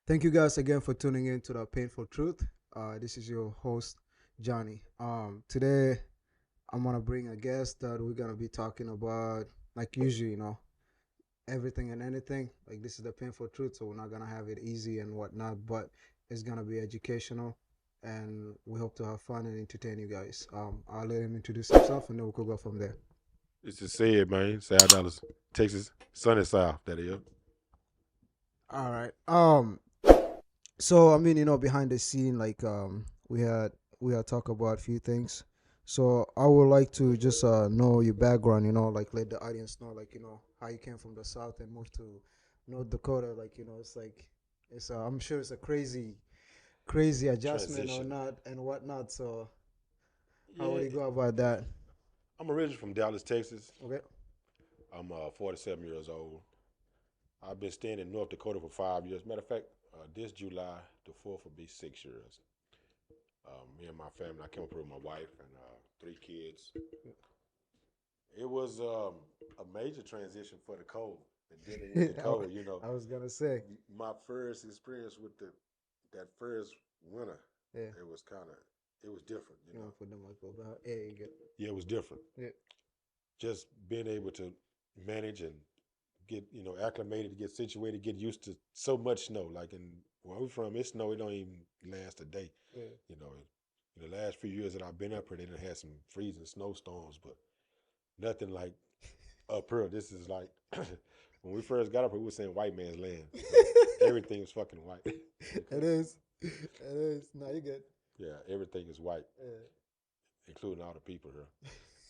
Thank you guys again for tuning in to the Painful Truth. This is your host, Johnny. Today I'm gonna bring a guest that we're gonna be talking about, like usually, everything and anything. Like this is the Painful Truth, so we're not gonna have it easy and whatnot, but it's gonna be educational, and we hope to have fun and entertain you guys. I'll let him introduce himself, and then we could go from there. It's just said, man. South Dallas, Texas, sunny South. That is. All right. So I mean, behind the scene, like we had talked about a few things. So I would like to just know your background. Like let the audience know, like how you came from the south and moved to North Dakota. Like it's I'm sure it's a crazy adjustment or Transition. not and whatnot. So how would Yeah, you go about that? I'm originally from Dallas, Texas. Okay. I'm 47 years old. I've been staying in North Dakota for 5 years. Matter of fact, this July, the 4th, will be 6 years. Me and my family, I came up here with my wife and three kids. It was a major transition for the cold and dealing with the I, wa- cold. I was gonna say, My first experience with that first winter, yeah. it was it was different. You want to put them like about? Yeah, you get. Yeah, it was different. Yeah. Just being able to manage and get acclimated, get situated, get used to so much snow. Like in where we're from, it snow. It don't even last a day. Yeah. You know, in the last few years that I've been up here, they done had some freezing snowstorms, but nothing like up here. This is like when we first got up here, we were saying white man's land. Everything is fucking white. It is. It is. No, you good. Yeah, everything is white, Yeah. including all the people here.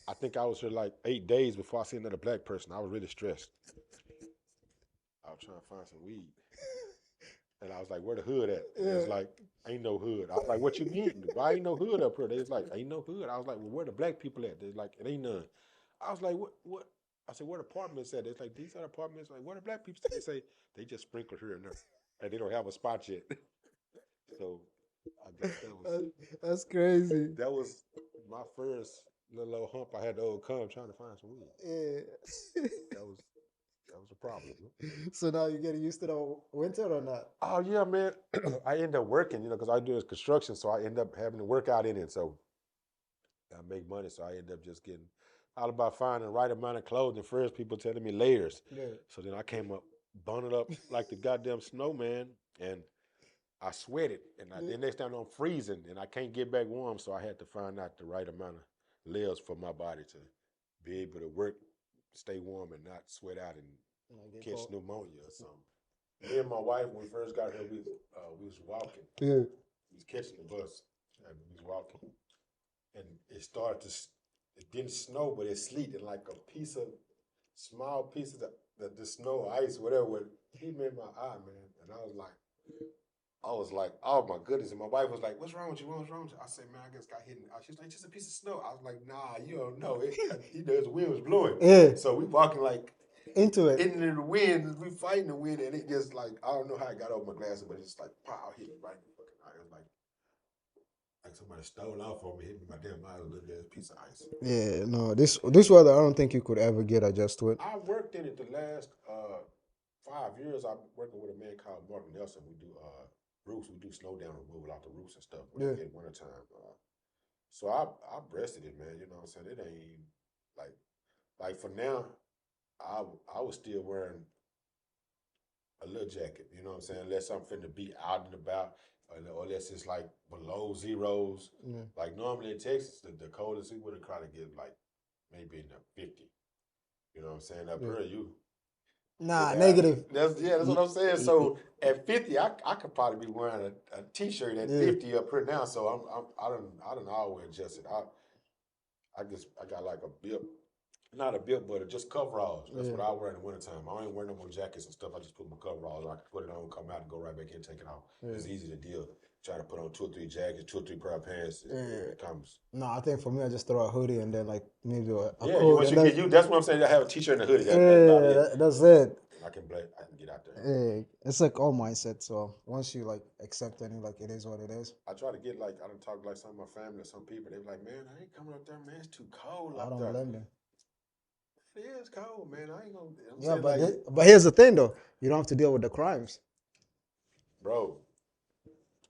I think I was here like 8 days before I seen another black person. I was really stressed. I was trying to find some weed. And I was like, where the hood at? And Yeah. it's like, ain't no hood. I was like, what you mean? Why ain't no hood up here? They was like, ain't no hood. I was like, well, where the black people at? They're like, it ain't none. I was like, what? I said, where the apartments at? It's like, these are the apartments. Like, where the black people? They say, they just sprinkle here and there. And they don't have a spot yet. So I guess That's crazy. that was my first little old hump I had to overcome trying to find some weed. Yeah. That was that was a problem. So now you're getting used to the winter or not? Oh yeah, man. I end up working, because I do this construction, so I end up having to work out in it. So I make money, so I end up just getting all about finding the right amount of clothing. First, people telling me layers. Yeah. So then I came up bundled up like the goddamn snowman, and I sweated. And Yeah. then next time I'm freezing, and I can't get back warm, so I had to find out the right amount of layers for my body to be able to work, stay warm, and not sweat out and Like get catch cold. pneumonia or something. Me and my wife, when we first got here, we was walking. Yeah. We was catching the bus, and we was walking, and it started to. It didn't snow, but it sleet, and like a small piece of the snow, ice, whatever, would hit me in my eye, man. And I was like, oh my goodness. And my wife was like, what's wrong with you? What's wrong with you? I said, man, I just got hit. She was like, just a piece of snow. I was like, nah, you don't know. The wind was blowing. Yeah. So we walking like Into it. into the wind. We fighting the wind, and it just like I don't know how it got over my glasses, but it's just like pow, hit me right in the fucking eye. It was like somebody stole off on me, hit me in my damn eye with a little piece of ice. Yeah, no, this weather I don't think you could ever get adjusted to it. I worked in it the last 5 years. I'm working with a man called Martin Nelson. We do roofs. We do snow down removal out the roofs and stuff when Yeah. in wintertime. So I breasted it, man. You know what I'm saying? It ain't like for now. I was still wearing a little jacket. You know what I'm saying? Unless I'm finna be out and about, or unless it's like below zeros. Yeah. Like normally in Texas, the coldest we would have try to get like maybe in the 50. You know what I'm saying? Up Yeah. here, you Nah, yeah, negative. that's what I'm saying. So at 50, I could probably be wearing a t-shirt at Yeah. 50 up here now. So I don't always adjust it. I got like a bib, not a bib, but just coveralls. That's what Yeah. I wear in the wintertime. I ain't wear no more jackets and stuff. I just put my coveralls on. I can put it on, come out, and go right back in, take it off. Yeah. It's easy to deal. Try to put on 2 or 3 jackets, 2 or 3 pair of pants. Yeah. It comes. No, I think for me I just throw a hoodie and then like maybe a Yeah, coat once and you get you, that's what I'm saying. I have a t-shirt and a hoodie. That's about yeah, it. that's it. And I can get out there. Yeah, it's like all mindset. So once you like accept it, like it is what it is. I try to get like I don't talk like some of my family or some people. They be like, man, I ain't coming up there, man. It's too cold I up don't there. blame them. It is cold, man. I ain't gonna. I'm Yeah, saying like, but here's the thing though, you don't have to deal with the crimes. bro,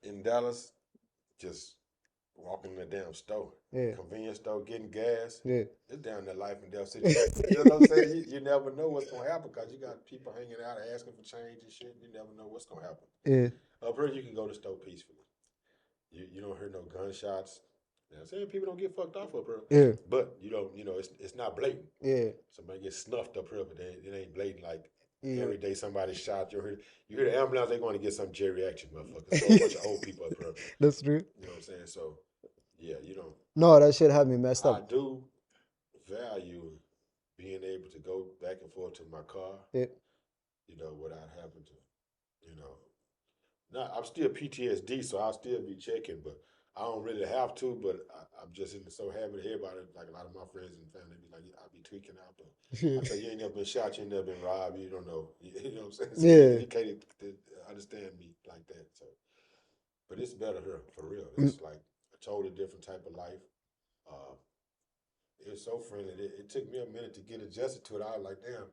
in Dallas, just walking in the damn store, Yeah. convenience store, getting gas. Yeah. It's down there life and death situation. You know what I'm saying? You never know what's gonna happen because you got people hanging out asking for change and shit. You never know what's gonna happen. Yeah. Up here, you can go to the store peacefully. You don't hear no gunshots. You know what I'm saying? People don't get fucked off up here, Yeah. but you don't. You know, it's not blatant. Yeah. Somebody gets snuffed up here, but it ain't blatant like Yeah. every day somebody shot. You hear the ambulance, they're going to get some Jerry action, motherfucker. So a bunch of old people up here. That's true. You know what I'm saying? So yeah, No, that shit had me messed I up. do value being able to go back and forth to my car, Yeah. without having to, you know, not, I'm still PTSD, so I'll still be checking, but I don't really have to. But I'm just in so happy to hear about it. Like a lot of my friends and family be like, I be tweaking out, but I tell you, you ain't never been shot, you ain't never been robbed, you don't know, you know what I'm saying? So Yeah. you can't understand me like that. So, but it's better here for real. Mm. It's like a totally different type of life. Uh, it was so friendly. It took me a minute to get adjusted to it. I was like, damn,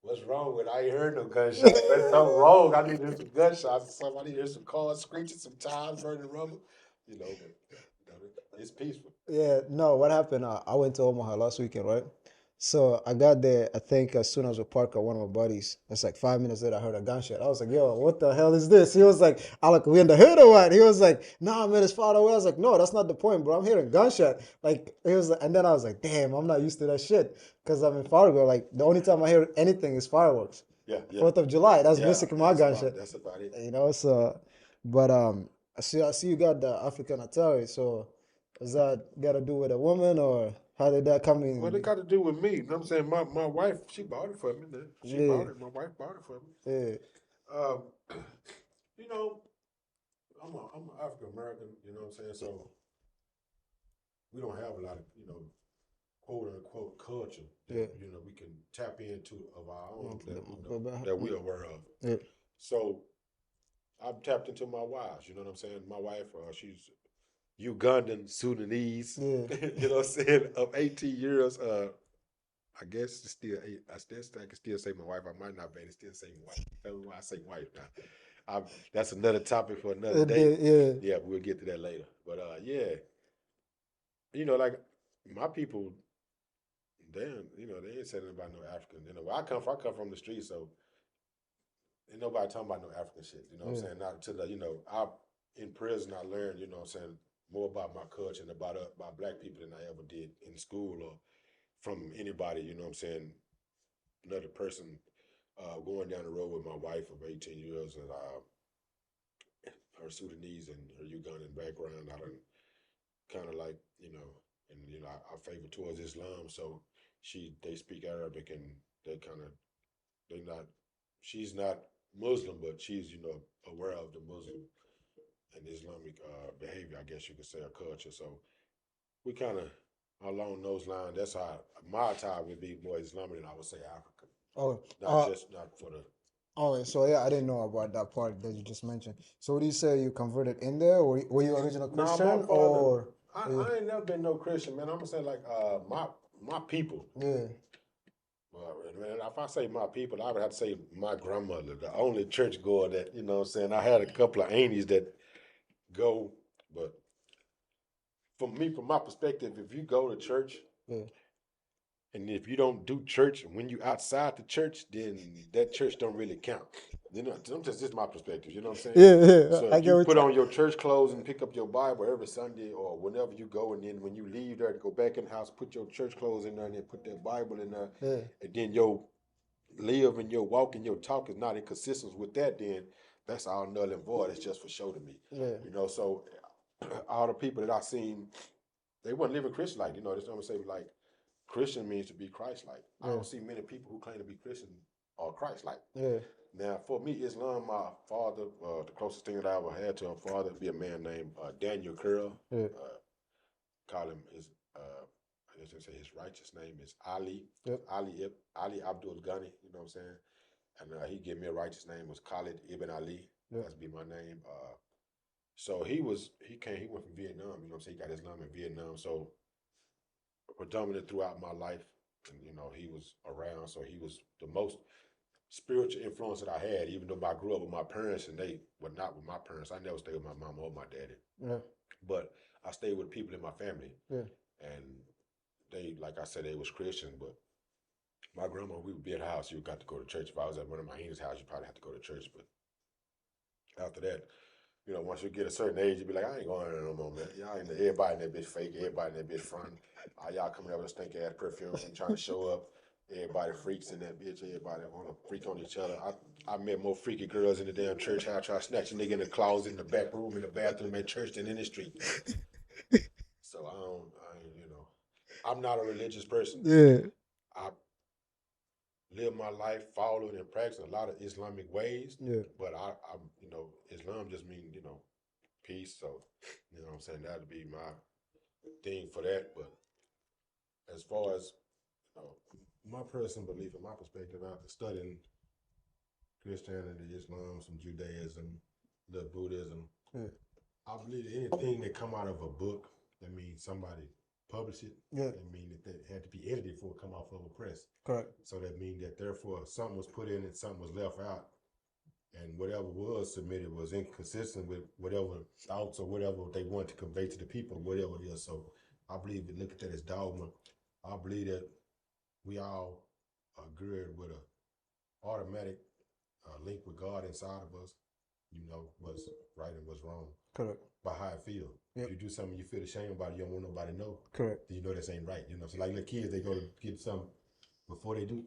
what's wrong with it? I ain't heard no gunshots. There's something wrong. I need to hear some gunshots or something. I need to hear some cars screeching, some tires burning rubber. But it's peaceful. Yeah, no, what happened? I went to Omaha last weekend, right? So I got there, I think as soon as we parked at one of my buddies, it's like 5 minutes later, I heard a gunshot. I was like, yo, what the hell is this? He was like, I like, we in the hood or what? He was like, nah, man, it's far away. I was like, no, that's not the point, bro. I'm hearing gunshot. Like, he was like, and then I was like, damn, I'm not used to that shit. Because I'm in Fargo. Like, the only time I hear anything is fireworks. Yeah, yeah. 4th of July, that's Yeah, basically my gunshot. that's about it. So, but I see you got the African Atari. So, does that got to do with a woman or how did that come Well, it in? got to do with me. You know what I'm saying? My wife, she bought it for me. She Yeah, bought it. My wife bought it for me. yeah, Um, you know, I'm African American, you know what I'm saying? So we don't have a lot of, quote unquote culture that, yeah. we can tap into of our own that, Go back. that we're aware of. Yeah, So I've tapped into my wives, you know what I'm saying? My wife, she's Ugandan, Sudanese, yeah, you know what I'm saying, of 18 years. I guess it's still, I can still say my wife. I might not be able to still say my wife. Tell me why I say wife now. That's another topic for another day. yeah, Yeah, but we'll get to that later. But yeah, like my people, damn, they ain't saying nothing about no African. Where I come from the street, so ain't nobody talking about no African shit. You know what I'm yeah, saying? Not until I in prison, I learned, what I'm saying, more about my culture and about black people than I ever did in school or from anybody. You know what I'm saying? Another person going down the road with my wife of 18 years and her Sudanese and her Ugandan background. I done kind of like, and I favor towards Islam, so they speak Arabic and they kind of they not she's not Muslim, but she's aware of the Muslim and Islamic behavior, I guess you could say, or culture. So we kind of along those lines. That's how my tie would be more Islamic than I would say African. Oh, Not for the. oh, so yeah, I didn't know about that part that you just mentioned. So, what do you say you converted in there? Were you original No, my Christian father. or? I ain't never been no Christian, man. I'm gonna say like my people. Yeah, Well, man, if I say my people, I would have to say my grandmother, the only church goer that, what I'm saying. I had a couple of aunties that go, but from my perspective, if you go to church yeah, and if you don't do church when you outside the church, then that church don't really count. This is my perspective. You know what I'm saying? yeah, yeah. So I if get you what. put on your church clothes and pick up your Bible every Sunday or whenever you go, and then when you leave there to go back in the house, put your church clothes in there and then put that Bible in there, Yeah, and then your live and your walk and your talk is not in consistence with that, then that's all null and void. It's just for show to me. yeah, So all the people that I seen, they weren't living Christian like. That's what I'm saying. Like Christian means to be Christ like. I yeah, don't see many people who claim to be Christian or Christ like. yeah, Now, for me, Islam, my father, the closest thing that I ever had to a father would be a man named Daniel Curl. yeah, Call him his, I guess they say his righteous name is Ali. yep, Ali Abdul Ghani, you know what I'm saying? And he gave me a righteous name was Khalid Ibn Ali. yep. That's be my name. So he went from Vietnam, you know what I'm saying? He got Islam in Vietnam. So predominant throughout my life, and he was around, so he was the most spiritual influence that I had, even though I grew up with my parents and they were not with my parents. I never stayed with my mom or my daddy. Yeah. But I stayed with people in my family. Yeah. And they, like I said, they was Christian, but my grandma, we would be at the house, you got to go to church. If I was at one of my aunt's house, you probably have to go to church. But after that, once you get a certain age, you be like, I ain't going there no more, man. Y'all ain't everybody in that bitch fake, everybody in that bitch front. Y'all coming out with a stink ass perfume and trying to show up. Everybody freaks in that bitch. Everybody want to freak on each other. I met more freaky girls in the damn church house trying to snatch a nigga in the closet, in the back room, in the bathroom at church than in the street. So I'm not a religious person. Yeah. I live my life following and practicing a lot of Islamic ways. Yeah. But Islam just means, peace. So, what I'm saying, that'd be my thing for that. But as far as my personal belief and my perspective after studying Christianity, Islam, some Judaism, the Buddhism, Yeah. I believe anything that come out of a book, that means somebody published it. Yeah. That means that it had to be edited before it come off of a press. Correct. So that means that therefore something was put in and something was left out. And whatever was submitted was inconsistent with whatever thoughts or whatever they want to convey to the people, whatever it is. So I believe that look at that as dogma. I believe that we all are good with a automatic link with God inside of us. What's right and what's wrong. Correct. By how I feel. Yep. If you do something you feel ashamed about it, you don't want nobody to know. Correct. Then you know this ain't right. So like little kids, they go to get something before they do.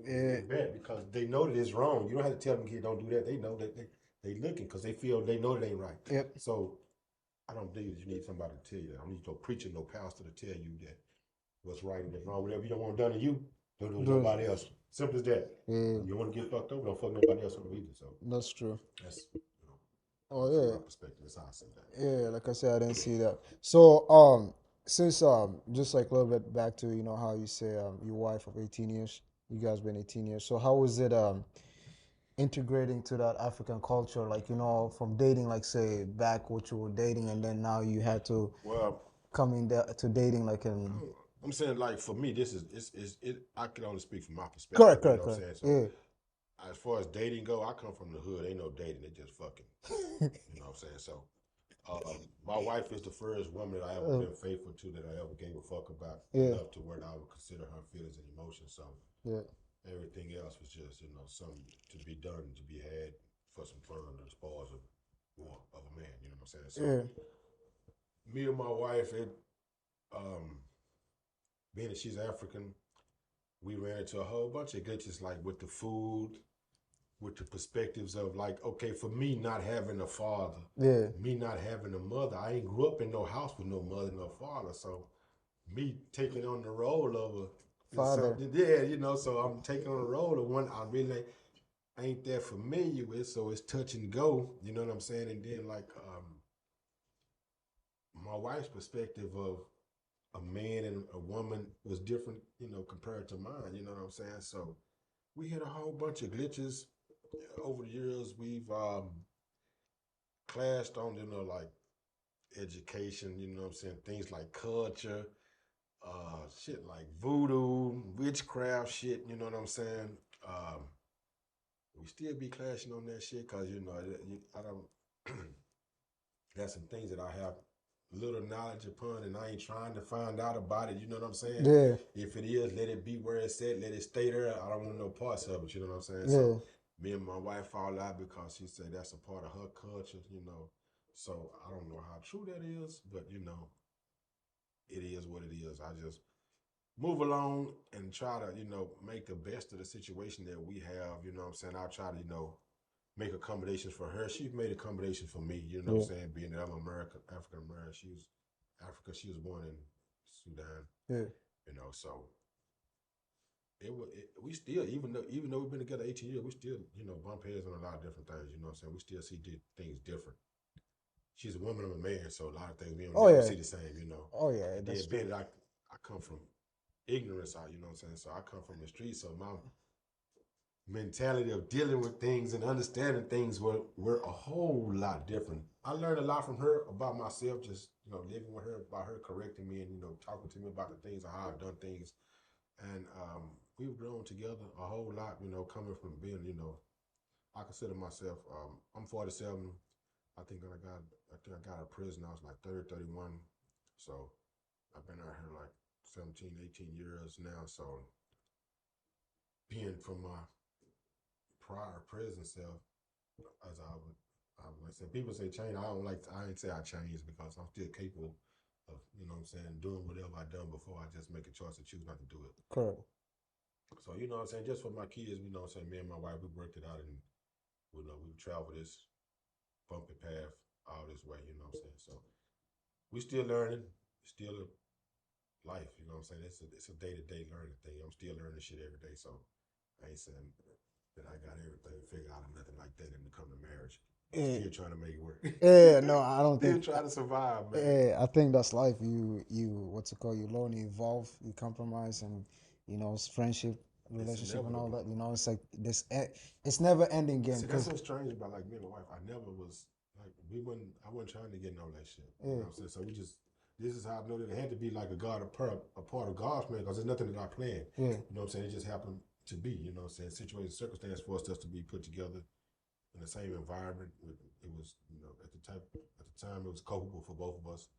Yeah. Bad because they know that it's wrong. You don't have to tell them kids don't do that. They know that they looking because they know it ain't right. Yep. So I don't believe that you need somebody to tell you that. I don't need no preacher, no pastor to tell you that what's right and what's wrong. Whatever you don't want done to you, don't do it to nobody else. Simple as that. Yeah. You want to get fucked over, don't fuck nobody else over either. So that's true. That's oh yeah. my perspective. That's how I see that. Yeah, like I said, I didn't see that. So since just like a little bit back to how you say your wife of 18 years, you guys been 18 years. So how was it integrating to that African culture, like from dating, like say back what you were dating, and then now you had to come in there to dating like in. I'm saying like for me, this is it. I can only speak from my perspective. Correct. What I'm saying? So, yeah. As far as dating go, I come from the hood. Ain't no dating. They just fucking. You know what I'm saying? So, my wife is the first woman that I ever been faithful to, that I ever gave a fuck about enough to where I would consider her feelings and emotions. So, everything else was just something to be done, to be had for some fun, or the spoils of a man. You know what I'm saying? So, me and my wife, being that she's African, we ran into a whole bunch of glitches, like with the food, with the perspectives of like, okay, for me not having a father, me not having a mother, I ain't grew up in no house with no mother, no father, so me taking on the role of a father, so I'm taking on the role of one I really ain't that familiar with, so it's touch and go, you know what I'm saying? And then like my wife's perspective of a man and a woman was different, compared to mine, you know what I'm saying? So we had a whole bunch of glitches over the years. We've clashed on, like education, you know what I'm saying? Things like culture, shit like voodoo, witchcraft shit, you know what I'm saying? We still be clashing on that shit because, I don't, that's some things that I have little knowledge upon, and I ain't trying to find out about it, you know what I'm saying? Yeah. If it is, let it be where it's at, let it stay there. I don't want no parts of it, you know what I'm saying? Yeah. So me and my wife fall out because she said that's a part of her culture, So I don't know how true that is, but it is what it is. I just move along and try to, make the best of the situation that we have, you know what I'm saying? I try to, make accommodations for her. She's made accommodations for me, you know what I'm saying? Being that I'm African American, she was Africa. She was born in Sudan. Yeah. So we still, even though we've been together 18 years, we still, bump heads on a lot of different things, you know what I'm saying? We still see things different. She's a woman, I'm a man, so a lot of things we don't see the same, Oh yeah, that's true. Being that I come from ignorance, you know what I'm saying? So I come from the streets, so my mentality of dealing with things and understanding things were a whole lot different. I learned a lot from her about myself, just living with her, about her correcting me and talking to me about the things or how I've done things. And we've grown together a whole lot, you know, coming from being, you know, I consider myself, I'm 47. I think I got out of prison. I was like 30, 31. So I've been out here like 17, 18 years now. So being from my prior prison self, as I said, people say change. I ain't say I changed because I'm still capable of, you know what I'm saying, doing whatever I done before. I just make a choice to choose not to do it. Correct. So, you know what I'm saying, just for my kids, you know what I'm saying, me and my wife, we worked it out and, you know, we've traveled this bumpy path all this way, you know what I'm saying? So we still learning, still a life, you know what I'm saying? It's a day-to-day learning thing. I'm still learning shit every day. So I ain't saying that I got everything figured out or nothing like that in the coming marriage. Yeah, Still trying to make it work. yeah, no, I don't Still think. trying to survive, man. Yeah, I think that's life. What's it called? You learn, you evolve, you compromise, and it's friendship, It's relationship, and all inevitable. that. It's like this. It's never ending game. See, that's Because so strange about like me and my wife. I never was like I wasn't trying to get no that shit. You yeah, know what I'm saying? So we just this is how I know that it had to be like a part of God's plan because there's nothing that I planned. yeah, You know what I'm saying? It just happened to be. You know what I'm saying? Situation, circumstance forced us to be put together in the same environment. It was at the time it was culpable for both of us,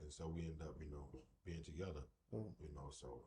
and so we ended up being together. yeah. So